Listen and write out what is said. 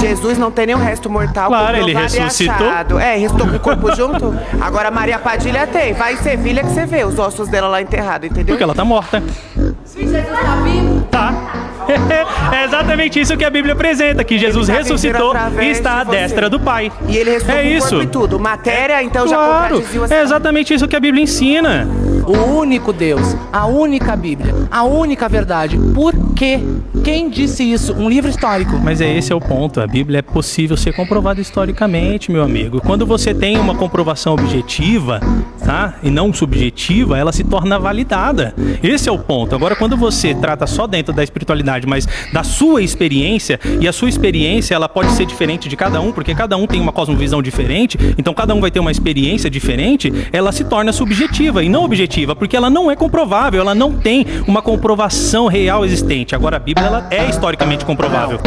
Jesus não tem nenhum resto mortal. Claro, ele comprovado e ressuscitou. achado. Ressuscitou com o corpo junto. Agora Maria Padilha tem. Vai em Sevilha que você vê os ossos dela lá enterrados, entendeu? Porque ela tá morta. Jesus tá vivo? Tá. É exatamente isso que a Bíblia apresenta, que Jesus Ele tá ressuscitou vivendo através e está à de você. destra do Pai. E ele ressuscitou É com o isso. corpo e tudo. Matéria, então já Claro, contradiziu é exatamente isso que a Bíblia ensina. O único Deus, a única Bíblia, a única verdade. Por quê? Quem disse isso? Um livro histórico. Mas esse é o ponto, a Bíblia é possível ser comprovada historicamente, meu amigo. Quando você tem uma comprovação objetiva, tá? E não subjetiva, ela se torna validada. Esse é o ponto. Agora, quando você trata só dentro da espiritualidade, mas da sua experiência, e a sua experiência, ela pode ser diferente de cada um, porque cada um tem uma cosmovisão diferente, então cada um vai ter uma experiência diferente, ela se torna subjetiva e não objetiva, porque ela não é comprovável, ela não tem uma comprovação real existente. Agora, a Bíblia, ela é historicamente comprovável.